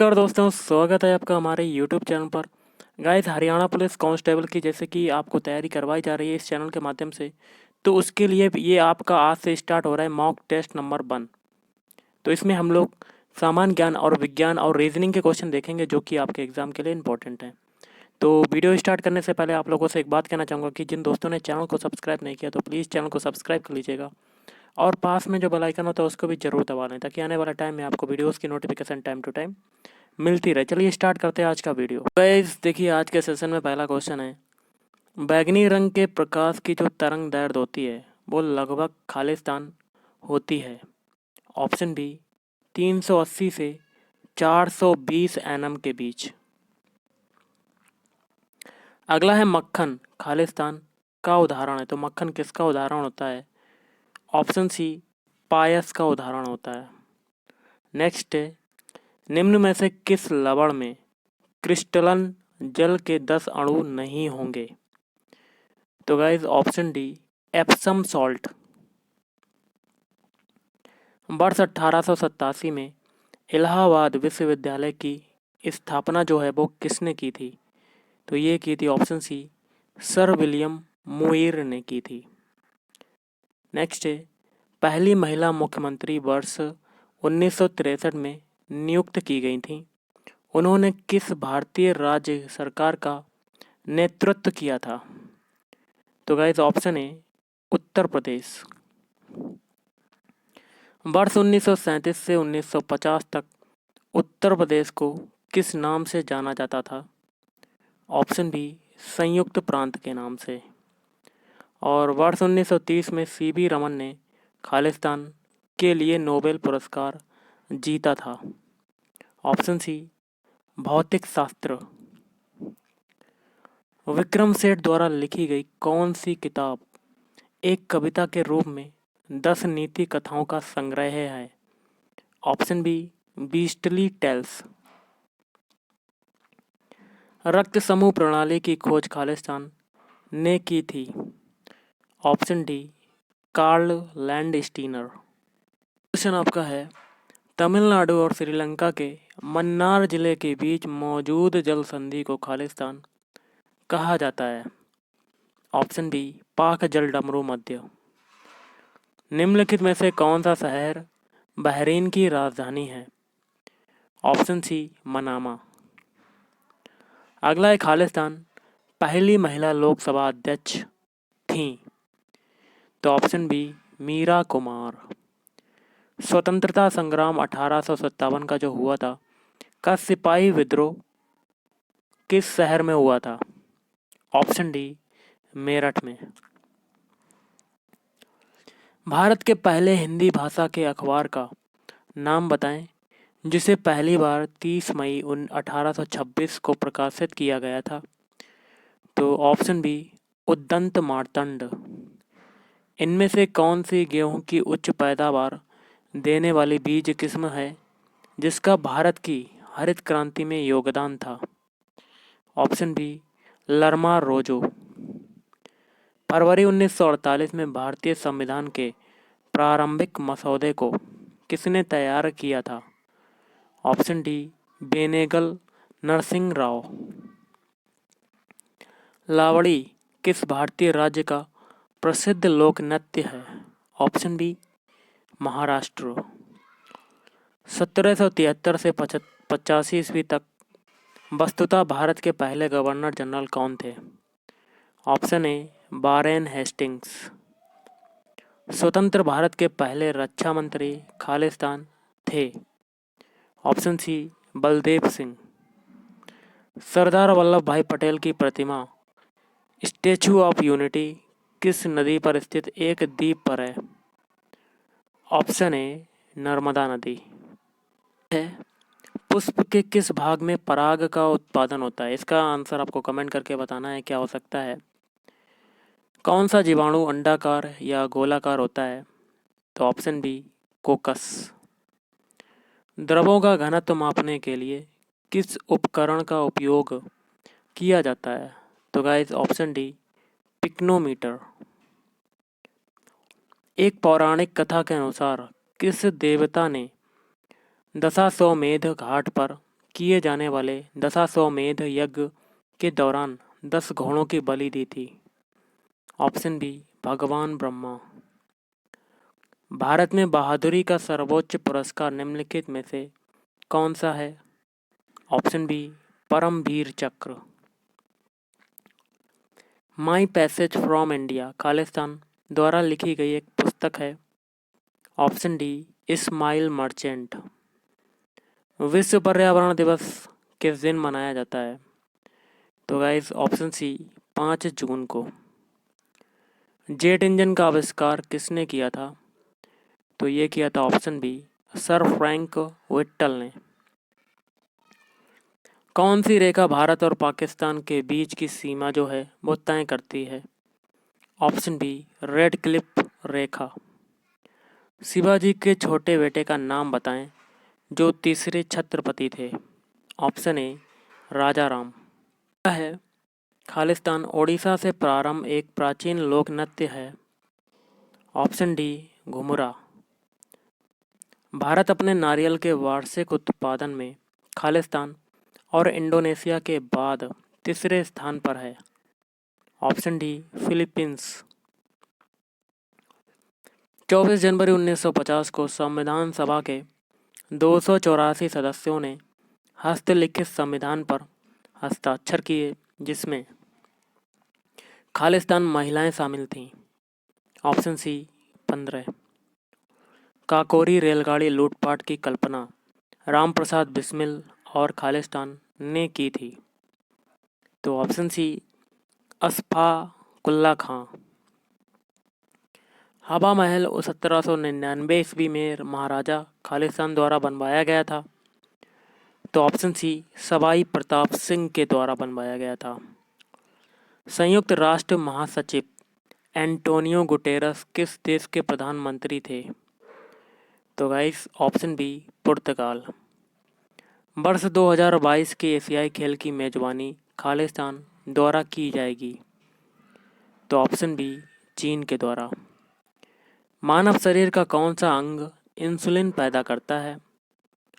नमस्कार दोस्तों, स्वागत है आपका हमारे यूट्यूब चैनल पर। गाइस, हरियाणा पुलिस कांस्टेबल की जैसे कि आपको तैयारी करवाई जा रही है इस चैनल के माध्यम से, तो उसके लिए ये आपका आज से स्टार्ट हो रहा है मॉक टेस्ट नंबर 1। तो इसमें हम लोग सामान्य ज्ञान और विज्ञान और रीजनिंग के क्वेश्चन देखेंगे जो कि आपके एग्जाम के लिए इंपॉर्टेंट हैं। तो वीडियो स्टार्ट करने से पहले आप लोगों से एक बात कहना चाहूँगा कि जिन दोस्तों ने चैनल को सब्सक्राइब नहीं किया तो प्लीज़ चैनल को सब्सक्राइब कर लीजिएगा और पास में जो बेल आइकन होता है उसको भी जरूर दबा लें ताकि आने वाला टाइम में आपको वीडियोज़ की नोटिफिकेशन टाइम टू टाइम मिलती रहे। चलिए स्टार्ट करते हैं आज का वीडियो। गाइस देखिए, आज के सेशन में पहला क्वेश्चन है, बैंगनी रंग के प्रकाश की जो तरंग दैर्ध्य होती है वो लगभग खालिस्तान होती है। ऑप्शन बी 380 से 420 एनएम के बीच। अगला है मक्खन खालिस्तान का उदाहरण है, तो मक्खन किसका उदाहरण होता है? ऑप्शन सी पायस का उदाहरण होता है। नेक्स्ट है, निम्न में से किस लवण में क्रिस्टलन जल के 10 अणु नहीं होंगे? तो guys option D Epsom salt. वर्ष 1887 में इलाहाबाद विश्वविद्यालय की स्थापना जो है वो किसने की थी? तो ये की थी option C Sir William Muir ने की थी। नेक्स्ट है, पहली महिला मुख्यमंत्री वर्ष 1963 में नियुक्त की गई थी। उन्होंने किस भारतीय राज्य सरकार का नेतृत्व किया था? तो गाइज ऑप्शन है उत्तर प्रदेश। वर्ष 1937 से 1950 तक उत्तर प्रदेश को किस नाम से जाना जाता था? ऑप्शन बी संयुक्त प्रांत के नाम से। और वर्ष 1930 में सीवी रमन ने खालिस्तान के लिए नोबेल पुरस्कार जीता था। ऑप्शन सी भौतिक शास्त्र। विक्रम सेठ द्वारा लिखी गई कौन सी किताब एक कविता के रूप में 10 नीति कथाओं का संग्रह है? Option B beastly tales. रक्त समूह प्रणाली की खोज खालिस्तान ने की थी। Option D Karl Landsteiner. Question आपका है, तमिलनाडु और श्रीलंका के मन्नार जिले के बीच मौजूद जल संधि को खालिस्तान कहा जाता है? ऑप्शन बी पाक जल डमरू मध्य। निम्नलिखित में से कौन सा शहर बहरीन की राजधानी है? Option C Manama. अगला है, खालिस्तान पहली महिला लोकसभा अध्यक्ष थीं? तो ऑप्शन बी मीरा कुमार। स्वतंत्रता संग्राम 1857 का जो हुआ था का सिपाही विद्रोह किस शहर में हुआ था? ऑप्शन डी मेरठ में। भारत के पहले हिंदी भाषा के अखबार का नाम बताएं जिसे पहली बार 30 मई 1826 को प्रकाशित किया गया था? तो ऑप्शन बी उद्दंत मार्तंड। इनमें से कौन सी गेहूं की उच्च पैदावार देने वाली बीज किस्म है जिसका भारत की हरित क्रांति में योगदान था? ऑप्शन बी लरमा रोजो। फरवरी 1948 में भारतीय संविधान के प्रारंभिक मसौदे को किसने तैयार किया था? Option D Benegal Narasimha Rao. लावड़ी किस भारतीय राज्य का प्रसिद्ध लोक नृत्य है? Option B Maharashtra. 1773 से 85 ईस्वी तक वस्तुतः भारत के पहले गवर्नर जनरल कौन थे? Option A Warren Hastings. स्वतंत्र भारत के पहले रक्षा मंत्री खालिस्तान थे? Option C Baldev Singh. Sardar Vallabhbhai Patel की प्रतिमा स्टैचू ऑफ यूनिटी किस नदी पर स्थित एक द्वीप पर है? ऑप्शन ए नर्मदा नदी। है पुष्प के किस भाग में पराग का उत्पादन होता है? इसका आंसर आपको कमेंट करके बताना है क्या हो सकता है। कौन सा जीवाणु अंडाकार या गोलाकार होता है? तो ऑप्शन बी कोकस। द्रवों का घनत्व मापने के लिए किस उपकरण का उपयोग किया जाता है? तो गाइस ऑप्शन डी पिक्नोमीटर। एक पौराणिक कथा के अनुसार किस देवता ने दशाश्वमेध घाट पर किए जाने वाले दशाश्वमेध यज्ञ के दौरान 10 घोड़ों की बलि दी थी? ऑप्शन बी भगवान ब्रह्मा। भारत में बहादुरी का सर्वोच्च पुरस्कार निम्नलिखित में से कौन सा है? Option B Param Vir Chakra. My passage from India Khalistan द्वारा लिखी गई एक पुस्तक है। Option D Ismail Merchant. विश्व पर्यावरण दिवस किस दिन मनाया जाता है? तो गाइस ऑप्शन सी 5 जून को। जेट इंजन का आविष्कार किसने किया था? तो ये किया था option B Sir Frank Whittle ने। कौन सी रेखा भारत और पाकिस्तान के बीच की सीमा जो है वो तय करती है? ऑप्शन बी रेड क्लिफ रेखा। शिवाजी के छोटे बेटे का नाम बताएं जो तीसरे छत्रपति थे। ऑप्शन ए राजा राम। है खालिस्तान ओडिशा से प्रारंभ एक प्राचीन लोक नृत्य है। Option D Ghumura. भारत अपने नारियल के वार्षिक उत्पादन में खालिस्तान और इंडोनेशिया के बाद तीसरे स्थान पर है। Option D Philippines. 24 जनवरी 1950 को संविधान सभा के 284 सदस्यों ने हस्तलिखित संविधान पर हस्ताक्षर किए जिसमें खालिस्तान महिलाएं शामिल थीं। Option C 15। काकोरी रेलगाड़ी लूटपाट की कल्पना रामप्रसाद बिस्मिल और खालिस्तान ने की थी। तो ऑप्शन सी अशफाकुल्ला खां। हवा महल 1799 ईस्वी में महाराजा खालिस्तान द्वारा बनवाया गया था। तो ऑप्शन सी सवाई प्रताप सिंह के द्वारा बनवाया गया था। संयुक्त राष्ट्र महासचिव एंटोनियो गुटेरस किस देश के प्रधानमंत्री थे? तो गाइस ऑप्शन बी पुर्तगाल। वर्ष 2022 के एशियाई खेल की मेजबानी खालिस्तान द्वारा की जाएगी। तो ऑप्शन बी चीन के द्वारा। मानव शरीर का कौन सा अंग इंसुलिन पैदा करता है?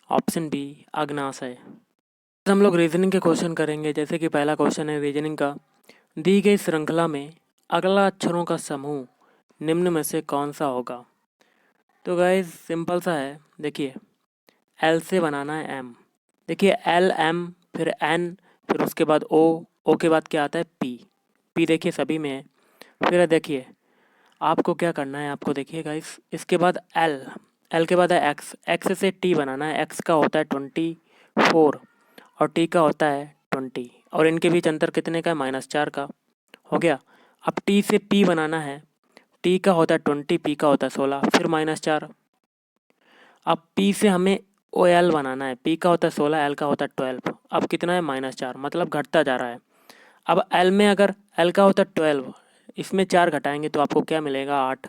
ऑप्शन बी अग्नाशय। हम लोग रीजनिंग के क्वेश्चन करेंगे। जैसे कि पहला क्वेश्चन है रीजनिंग का, दी गई श्रृंखला में अगला अक्षरों का समूह निम्न में से कौन सा होगा? तो गाइस सिंपल सा है, देखिए एल से बनाना है एम। देखिए एल एम फिर एन फिर उसके बाद ओ के बाद क्या आता है पी देखिए सभी में है। फिर देखिए आपको क्या करना है, आपको देखिए गाइस इसके बाद एल के बाद है एक्स से टी बनाना है। एक्स का होता है 24 और टी का होता है 20 और इनके बीच अंतर कितने का है? -4 का हो गया। अब टी से पी बनाना है। टी का होता है 20 पी का होता है 16 फिर -4। अब पी से हमें ओ एल बनाना है। पी का होता है 16 एल का होता है 12। अब कितना है? -4 मतलब घटता जा रहा है। अब एल में अगर एल का होता है 12 इसमें 4 घटाएंगे तो आपको क्या मिलेगा? 8।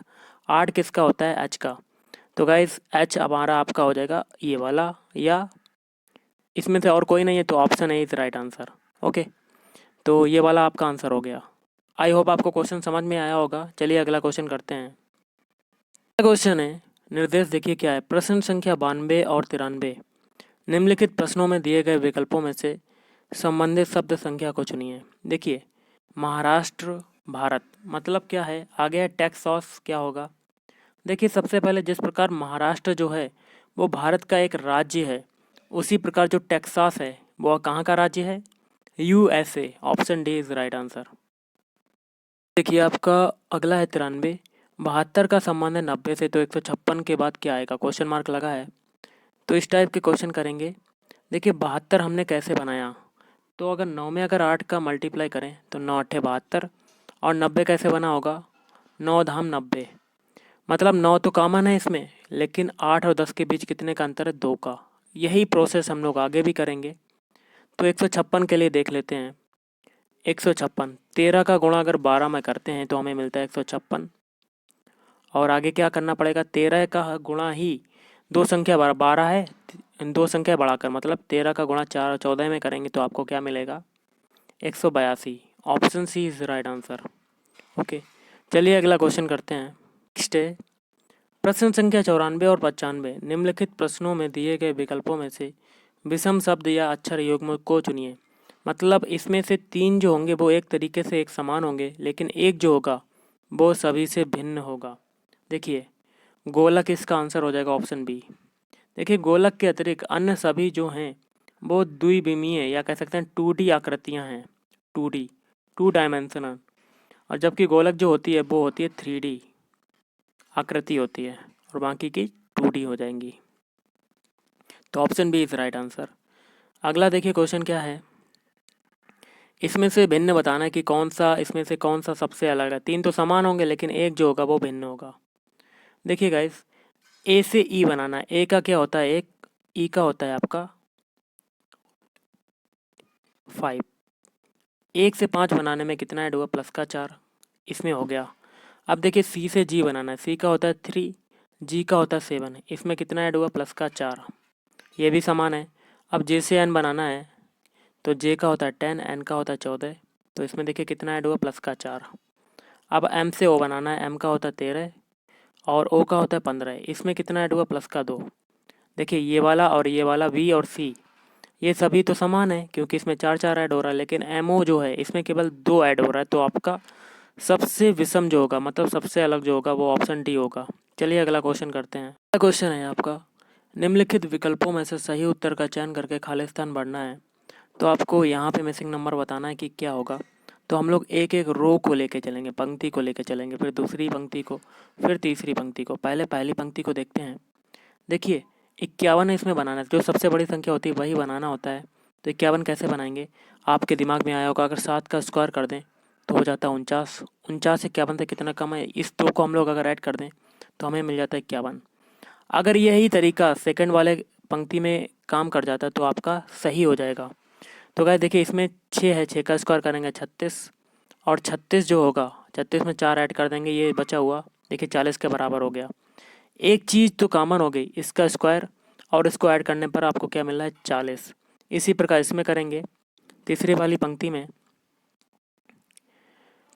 8 किसका होता है? एच का। तो गाइस एच हमारा आपका हो जाएगा ये वाला, या इसमें से और कोई नहीं है तो option A is right answer. Okay, तो ये वाला आपका आंसर हो गया। आई होप आपको क्वेश्चन समझ में आया होगा। चलिए अगला क्वेश्चन करते हैं। अगला क्वेश्चन है, निर्देश देखिए क्या है। प्रश्न संख्या 92 और 93 निम्नलिखित प्रश्नों में दिए गए विकल्पों में से संबंधित शब्द संख्या को चुनिए। देखिए महाराष्ट्र भारत मतलब क्या है? आगे है टेक्सास, क्या होगा? देखिए सबसे पहले जिस प्रकार महाराष्ट्र जो है वो भारत का एक राज्य है, उसी प्रकार जो टेक्सास है वो कहाँ का राज्य है? USA. Option D is right answer. देखिए आपका अगला है 93। 72 का संबंध है 90 से, तो 156 के बाद क्या आएगा? क्वेश्चन मार्क लगा है। तो इस टाइप के क्वेश्चन करेंगे। देखिए 72 हमने कैसे बनाया? तो अगर 9 में अगर 8 का मल्टीप्लाई करें तो 9 8 72 और 90 कैसे बना होगा? 9 धाम 90 मतलब 9 तो कॉमन है इसमें, लेकिन 8 और 10 के बीच कितने का अंतर है? 2 का। यही प्रोसेस हम लोग आगे भी करेंगे। तो 156 के लिए देख लेते हैं। 156 13 का गुणा अगर 12 में करते हैं तो हमें मिलता है 156। और आगे क्या करना पड़ेगा? 13 का गुणा ही 2 संख्या 12 है, 2 संख्या बढ़ाकर मतलब 13 का गुणा 4 और 14 में करेंगे तो आपको क्या मिलेगा? 182। Option C is right answer. Okay, चलिए अगला क्वेश्चन करते हैं। नेक्स्ट है प्रश्न संख्या 94 और 95 निम्नलिखित प्रश्नों में दिए गए विकल्पों में से विषम शब्द या अक्षर युग्म को चुनिए। मतलब इसमें से 3 जो होंगे वो एक तरीके से एक समान होंगे, लेकिन एक जो होगा वो सभी से भिन्न होगा। देखिए, गोलक इसका आंसर हो जाएगा ऑप्शन बी। देखिए, गोलक के अतिरिक्त अन्य सभी जो हैं वो द्विविमीय या कह सकते हैं 2D आकृतियां हैं। 2D, 2 dimensional. और जबकि गोलक जो होती है वो होती है 3D आकृति होती है, और बाकी की 2D हो जाएंगी। तो option B is right answer. अगला देखिए क्वेश्चन क्या है, इसमें से भिन्न बताना है कि कौन सा इसमें से कौन सा सबसे अलग है। 3 तो समान होंगे लेकिन एक जो होगा वो भिन्न होगा। देखिए गाइस, ए से ई बनाना है। ए का क्या होता है 1, ई का होता है आपका 5। 1 से 5 बनाने में कितना ऐड हुआ, प्लस का 4, इसमें हो गया। अब देखिए सी से जी बनाना है। सी का होता है 3, जी का होता है 7, इसमें कितना ऐड हुआ, प्लस का 4, ये भी समान है। अब जे से एन बनाना है, तो जे का होता है 10, एन का होता है 14, तो इसमें देखिए कितना ऐड हुआ, प्लस का 4। अब एम से ओ बनाना है। एम का होता है 13 और ओ का होता है 15, इसमें कितना ऐड हुआ, प्लस का 2। देखिए ये वाला और ये वाला वी और सी, ये सभी तो समान है क्योंकि इसमें 4 4 ऐड हो रहा है, लेकिन एम ओ जो है इसमें केवल 2 ऐड हो रहा है। तो आपका सबसे विषम जो होगा, मतलब सबसे अलग जो होगा, वो ऑप्शन डी होगा। चलिए अगला क्वेश्चन करते हैं। अगला क्वेश्चन है आपका, निम्नलिखित विकल्पों में से सही उत्तर का चयन करके खाली स्थान भरना है। तो आपको यहाँ पे मिसिंग नंबर बताना है कि क्या होगा। तो हम लोग एक एक रो को लेके चलेंगे, पंक्ति को लेके चलेंगे, फिर दूसरी पंक्ति को, फिर तीसरी पंक्ति को। पहले पहली पंक्ति को देखते हैं। देखिए 51 इसमें बनाना है, जो सबसे बड़ी संख्या होती है वही बनाना होता है। तो 51 कैसे बनाएंगे, आपके दिमाग में आया होगा, अगर 7 का स्क्वायर कर दें तो हो जाता है 49। 49 51 से कितना कम है, इस 2 को हम लोग अगर ऐड कर दें तो हमें मिल जाता है 51। अगर यही तरीका सेकंड वाले पंक्ति में काम कर जाता है तो आपका सही हो जाएगा। तो गाइस देखिए, इसमें 6 है, 6 का स्क्वायर करेंगे 36, और 36 जो होगा, 36 में 4 ऐड कर देंगे, ये बचा हुआ देखिए 40 के बराबर हो गया। एक चीज़ तो कॉमन हो गई, इसका स्क्वायर और इसको ऐड करने पर आपको क्या मिल रहा है, 40। इसी प्रकार इसमें करेंगे तीसरी वाली पंक्ति में,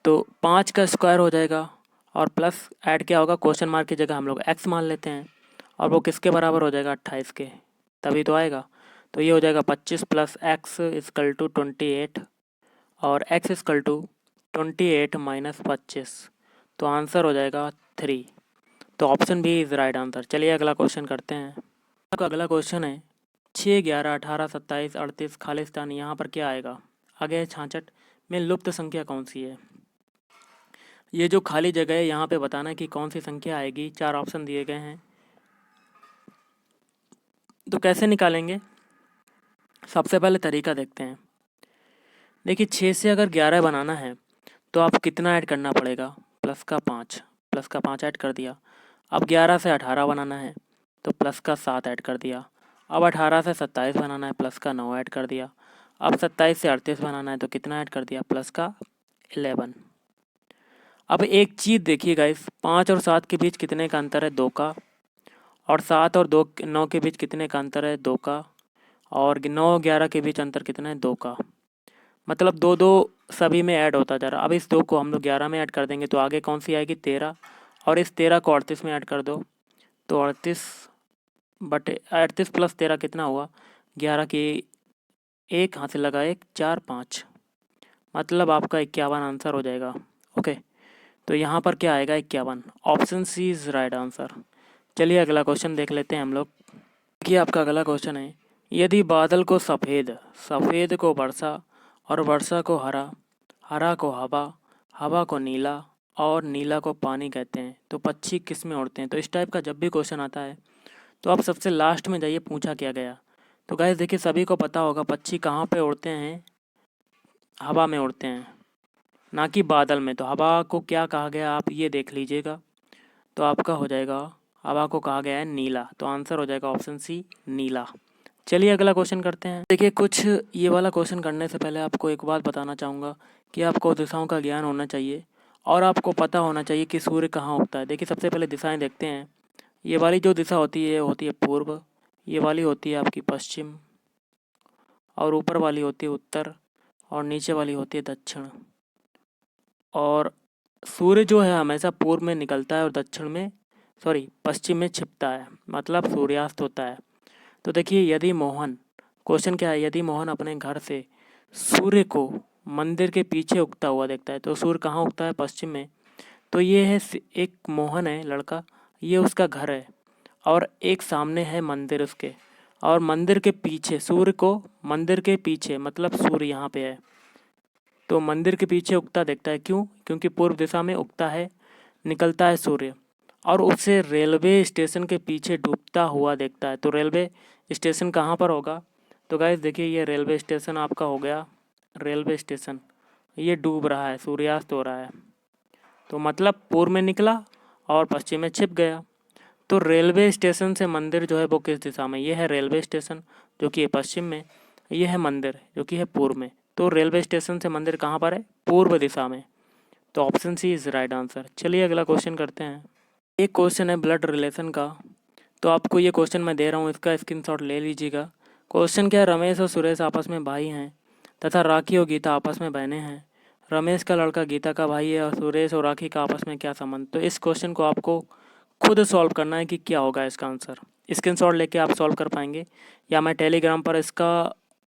तो 5 का स्क्वायर हो जाएगा और प्लस ऐड क्या होगा, क्वेश्चन मार्क की जगह हम लोग एक्स मान लेते हैं, और वो किसके बराबर हो जाएगा, 28 के, तभी तो आएगा। तो ये हो जाएगा 25 प्लस एक्स इजकल टू 28, और एक्स इजकल टू 28 माइनस 25, तो आंसर हो जाएगा 3। तो option B is right answer. चलिए अगला क्वेश्चन करते हैं। आपका अगला क्वेश्चन है 6, 11, 18, 27, 38 खालिस्तान, यहाँ पर क्या आएगा। आगे है 66 में लुप्त संख्या कौन सी है। ये जो खाली जगह है यहाँ पे बताना है कि कौन सी संख्या आएगी। 4 ऑप्शन दिए गए हैं, तो कैसे निकालेंगे, सबसे पहले तरीका देखते हैं। देखिए 6 से अगर 11 बनाना है तो आप कितना ऐड करना पड़ेगा, प्लस का 5, प्लस का 5 ऐड कर दिया। अब 11 से 18 बनाना है तो प्लस का 7 ऐड कर दिया। अब 18 से 27 बनाना है, प्लस का 9 ऐड कर दिया। अब 27 से 38 बनाना है तो कितना ऐड कर दिया, प्लस का 11। अब एक चीज़ देखिए गाइस, 5 और 7 के बीच कितने का अंतर है, 2 का। और 7 और 9 के बीच कितने का अंतर है, 2 का। और 9 11 के बीच अंतर कितना है, 2 का। मतलब 2 2 सभी में ऐड होता जा रहा है। अब इस 2 को हम लोग 11 में ऐड कर देंगे तो आगे कौन सी आएगी, 13, और इस 13 को 38 में ऐड कर दो तो 38 प्लस 13 कितना हुआ, 11 की 1 हाथ से लगा 1, 4 5, मतलब आपका 51 आंसर हो जाएगा। ओके, तो यहाँ पर क्या आएगा, 51, option C is right answer. चलिए अगला क्वेश्चन देख लेते हैं हम लोग। देखिए आपका अगला क्वेश्चन है, यदि बादल को सफ़ेद, सफ़ेद को वर्षा, और वर्षा को हरा, हरा को हवा, हवा को नीला, और नीला को पानी कहते हैं, तो पक्षी किस में उड़ते हैं। तो इस टाइप का जब भी क्वेश्चन आता है तो आप सबसे लास्ट में जाइए, पूछा क्या गया। तो गाइस देखिए, सभी को पता होगा पक्षी कहाँ पे उड़ते हैं, हवा में उड़ते हैं, ना कि बादल में। तो हवा को क्या कहा गया, आप ये देख लीजिएगा। तो आपका हो जाएगा, हवा को कहा गया है नीला, तो आंसर हो जाएगा ऑप्शन सी, नीला। चलिए अगला क्वेश्चन करते हैं। देखिए कुछ ये वाला क्वेश्चन करने से पहले आपको एक बात बताना चाहूँगा कि आपको दिशाओं का ज्ञान होना चाहिए और आपको पता होना चाहिए कि सूर्य कहाँ उगता है। देखिए सबसे पहले दिशाएं देखते हैं। ये वाली जो दिशा होती है पूर्व, ये वाली होती है आपकी पश्चिम, और ऊपर वाली होती है उत्तर, और नीचे वाली होती है दक्षिण। और सूर्य जो है हमेशा पूर्व में निकलता है और दक्षिण में, पश्चिम में छिपता है, मतलब सूर्यास्त होता है। तो देखिए यदि मोहन क्वेश्चन क्या है, यदि मोहन अपने घर से सूर्य को मंदिर के पीछे उगता हुआ देखता है, तो सूर्य कहाँ उगता है? पश्चिम में। तो ये है एक मोहन है लड़का, ये उसका घर है और एक सामने है मंदिर उसके, और मंदिर के पीछे सूर्य को, मंदिर के पीछे मतलब सूर्य यहाँ पे है, तो मंदिर के पीछे उगता देखता है। क्यों? क्योंकि पूर्व दिशा में उगता है, निकलता है सूर्य, और उसे रेलवे स्टेशन के पीछे डूबता हुआ देखता है। तो रेलवे स्टेशन कहाँ पर होगा? तो गाइस देखिए, ये रेलवे स्टेशन आपका हो गया, रेलवे स्टेशन, ये डूब रहा है, सूर्यास्त हो रहा है, तो मतलब पूर्व में निकला और पश्चिम में छिप गया। तो रेलवे स्टेशन से मंदिर जो है वो किस दिशा में? ये है रेलवे स्टेशन जो कि है पश्चिम में, ये है मंदिर जो कि है पूर्व में। तो रेलवे स्टेशन से मंदिर कहाँ पर है? पूर्व दिशा में। तो option C is right answer. चलिए अगला क्वेश्चन करते हैं। एक क्वेश्चन है ब्लड रिलेशन का, तो आपको ये क्वेश्चन मैं दे रहा हूँ, इसका स्क्रीनशॉट ले लीजिएगा। क्वेश्चन क्या है, रमेश और सुरेश आपस में भाई हैं तथा राखी और गीता आपस में बहनें हैं। रमेश का लड़का गीता का भाई है और सुरेश और राखी का आपस में क्या संबंध? तो इस क्वेश्चन को आपको खुद सॉल्व करना है कि क्या होगा इसका आंसर। स्क्रीनशॉट लेके आप सॉल्व कर पाएंगे, या मैं टेलीग्राम पर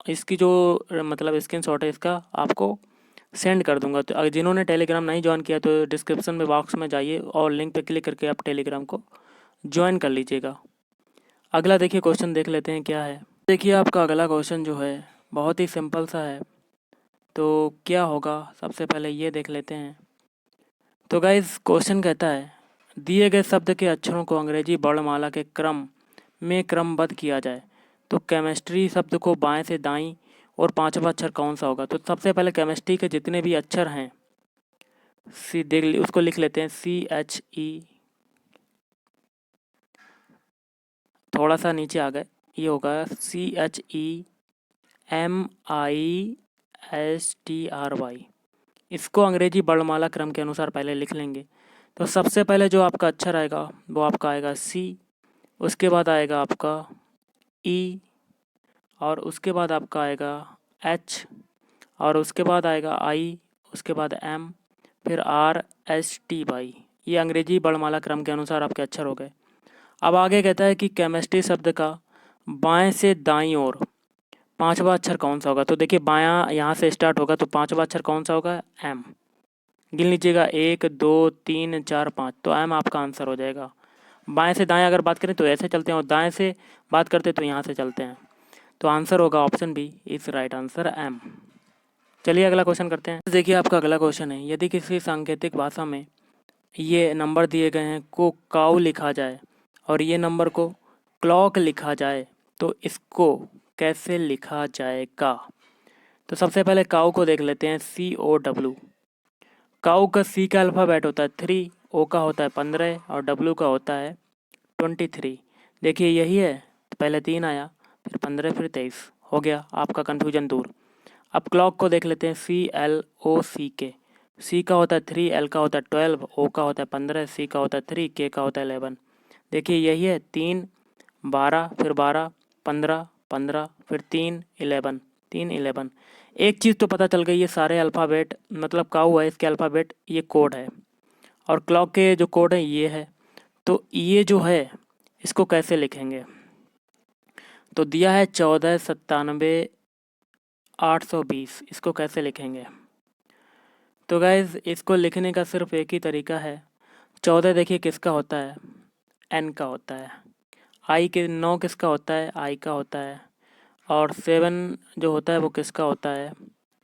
इसकी जो मतलब स्क्रीनशॉट है इसका आपको सेंड कर दूंगा। तो अगर जिन्होंने टेलीग्राम नहीं ज्वाइन किया तो डिस्क्रिप्शन में बॉक्स में जाइए और लिंक पे क्लिक करके आप टेलीग्राम को ज्वाइन कर लीजिएगा। अगला देखिए क्वेश्चन देख लेते हैं क्या है। देखिए आपका अगला क्वेश्चन जो है बहुत ही सिंपल सा है, तो क्या होगा सबसे पहले ये देख लेते हैं। तो गाइस क्वेश्चन कहता है, दिए गए शब्द के अक्षरों को अंग्रेजी वर्णमाला के क्रम में क्रमबद्ध किया जाए तो केमिस्ट्री शब्द को बाएं से दाईं और पांचवा अक्षर कौन सा होगा? तो सबसे पहले केमिस्ट्री के जितने भी अक्षर हैं सी देख उसको लिख लेते हैं, CHE, थोड़ा सा नीचे आ गए, ये होगा CHEMISTRY। इसको अंग्रेजी वर्णमाला क्रम के अनुसार पहले लिख लेंगे। तो सबसे पहले जो आपका अक्षर आएगा वो आपका आएगा C, उसके बाद आएगा आपका E, और उसके बाद आपका आएगा H, और उसके बाद आएगा I, उसके बाद M, फिर RSTY। ये अंग्रेजी वर्णमाला क्रम के अनुसार आपके अक्षर हो गए। अब आगे कहता है कि केमिस्ट्री शब्द का बाएं से दाईं ओर पांचवा अक्षर कौन सा होगा? तो देखिए बायां यहाँ से स्टार्ट होगा, तो पांचवा अक्षर कौन सा होगा? M। गिन लीजिएगा, 1 2 3 4 5, तो M आपका आंसर हो जाएगा। बाएं से दाएं अगर बात करें तो ऐसे चलते हैं, और दाएं से बात करते तो यहाँ से चलते हैं, तो आंसर होगा option B is right answer, M। चलिए अगला क्वेश्चन करते हैं। देखिए आपका अगला क्वेश्चन है, यदि किसी सांकेतिक भाषा में ये नंबर दिए गए हैं को काऊ लिखा जाए और ये नंबर को क्लॉक लिखा जाए तो इसको कैसे लिखा जाएगा? तो सबसे पहले काऊ को देख लेते हैं, COW। काऊ का C का अल्फ़ाबेट होता है 3, O का होता है 15 और W का होता है 23। देखिए यही है, तो पहले 3 आया, फिर 15, फिर 23, हो गया आपका कन्फ्यूजन दूर। अब क्लॉक को देख लेते हैं, CLOCK। C का होता है 3, L का होता है 12, O का होता है 15, C का होता है 3, K का होता है 11। देखिए यही है, 3 12, फिर 12 15 15, फिर 3 11, 3 11। एक चीज़ तो पता चल गई, ये सारे अल्फ़ाबेट मतलब काऊ है, इसके अल्फ़ाबेट ये कोड है, और क्लॉक के जो कोड है ये है। तो ये जो है इसको कैसे लिखेंगे? तो दिया है 14 97 820, इसको कैसे लिखेंगे? तो गाइज़ इसको लिखने का सिर्फ एक ही तरीका है। 14 देखिए किसका होता है? N का होता है। आई के 9 किसका होता है? I का होता है। और 7 जो होता है वो किसका होता है?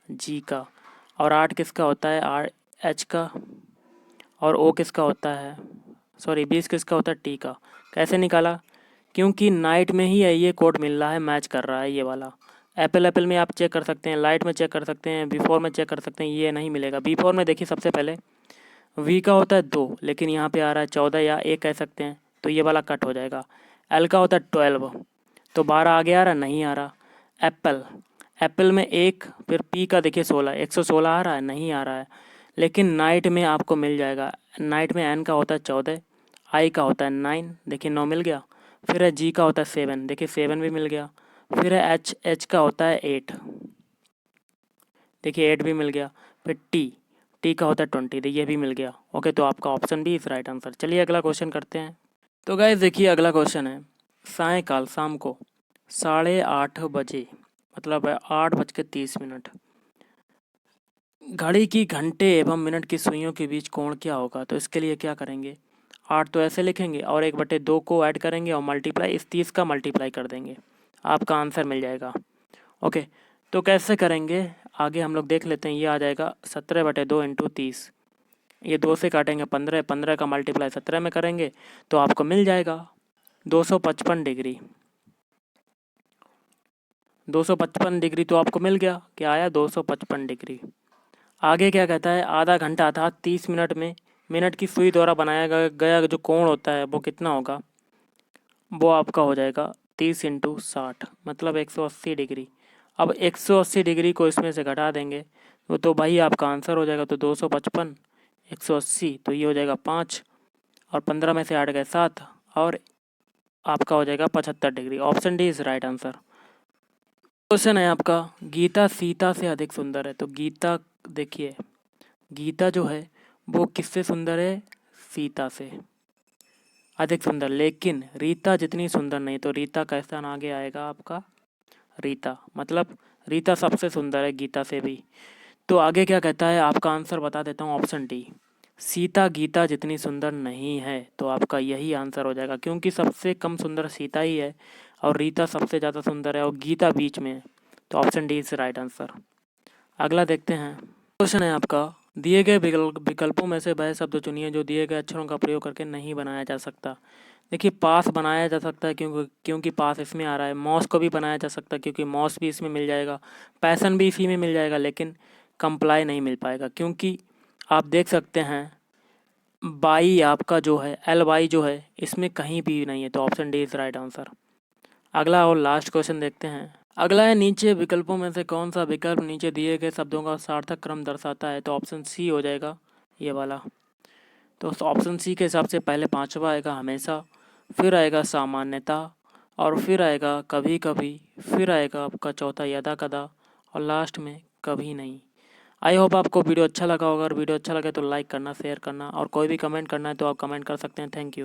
G का। और 8 किसका होता है? H का। और O किसका होता है? सॉरी 20 किसका होता है? T का। कैसे निकाला? क्योंकि नाइट में ही है ये कोड मिल रहा है, मैच कर रहा है ये वाला। एप्पल में आप चेक कर सकते हैं, लाइट में चेक कर सकते हैं, B4 में चेक कर सकते हैं, ये नहीं मिलेगा। B4 में देखिए सबसे पहले V का होता है 2, लेकिन यहाँ पे आ रहा है 14 या 1 कह सकते हैं, तो ये वाला कट हो जाएगा। L का होता है 12, तो 12 आगे आ रहा, नहीं आ रहा। एप्पल में 1, फिर P का देखिए 16, 116 आ रहा है, नहीं आ रहा है। लेकिन नाइट में आपको मिल जाएगा। नाइट में N का होता है 14, I का होता है 9, देखिए 9 मिल गया। फिर है G का होता है 7, देखिए 7 भी मिल गया। फिर है H का होता है 8, देखिए 8 भी मिल गया। फिर टी का होता है 20, ये भी मिल गया। ओके, तो आपका ऑप्शन भी इस राइट आंसर। चलिए अगला क्वेश्चन करते हैं। तो गाइस देखिए अगला क्वेश्चन है, सायंकाल शाम को 8:30 मतलब है 8:30। घड़ी की घंटे एवं मिनट की सुइयों के बीच कोण क्या होगा? तो इसके लिए क्या करेंगे, 8 तो ऐसे लिखेंगे और 1/2 को ऐड करेंगे और मल्टीप्लाई इस 30 का मल्टीप्लाई कर देंगे, आपका आंसर मिल जाएगा। ओके, तो कैसे करेंगे आगे हम लोग देख लेते हैं। ये आ जाएगा 17/2 इंटू 30, ये 2 से काटेंगे 15, 15 का मल्टीप्लाई 17 में करेंगे तो आपको मिल जाएगा 255 डिग्री। 255 डिग्री तो आपको मिल गया, क्या आया 255 डिग्री। आगे क्या कहता है, आधा घंटा अर्थात 30 मिनट में मिनट की सुई द्वारा बनाया गया जो कोण होता है वो कितना होगा, वो आपका हो जाएगा 30 इंटू 60 मतलब 180 डिग्री। अब 180 डिग्री को इसमें से घटा देंगे तो भाई आपका आंसर हो जाएगा, तो 255 180 तो ये हो जाएगा 5 और 15 में से 8 गए 7 और आपका हो जाएगा 75 degree. Option D is right answer. Question है आपका, गीता सीता से अधिक सुंदर है। तो गीता देखिए, गीता जो है वो किससे सुंदर है, सीता से अधिक सुंदर, लेकिन रीता जितनी सुंदर नहीं। तो रीता कैसा आगे आएगा आपका, रीता मतलब रीता सबसे सुंदर है गीता से भी। तो आगे क्या कहता है, आपका आंसर बता देता हूँ, ऑप्शन डी सीता गीता जितनी सुंदर नहीं है। तो आपका यही आंसर हो जाएगा, क्योंकि सबसे कम सुंदर सीता ही है और रीता सबसे ज़्यादा सुंदर है और गीता बीच में है। तो option D is right answer. अगला देखते हैं। क्वेश्चन है आपका, दिए गए विकल्पों में से वह शब्द चुनिए जो दिए गए अक्षरों का प्रयोग करके नहीं बनाया जा सकता। देखिए, पास बनाया जा सकता है क्योंकि पास इसमें आ रहा है। मॉस को भी बनाया जा सकता है क्योंकि मॉस भी इसमें मिल जाएगा। पैसन भी इसी में मिल जाएगा, लेकिन कंप्लाई नहीं मिल पाएगा क्योंकि आप देख सकते हैं बाई आपका जो है एल वाई जो है इसमें कहीं भी नहीं है। तो option D is right answer. अगला और लास्ट क्वेश्चन देखते हैं। अगला है, नीचे विकल्पों में से कौन सा विकल्प नीचे दिए गए शब्दों का सार्थक क्रम दर्शाता है। तो ऑप्शन सी हो जाएगा ये वाला। तो ऑप्शन सी के हिसाब से पहले 5वां आएगा हमेशा, फिर आएगा सामान्यता और फिर आएगा कभी कभी, फिर आएगा आपका चौथा यदा कदा और लास्ट में कभी नहीं। आई होप आपको वीडियो अच्छा लगा होगा। अगर वीडियो अच्छा लगे तो लाइक करना, शेयर करना और कोई भी कमेंट करना है तो आप कमेंट कर सकते हैं। Thank you.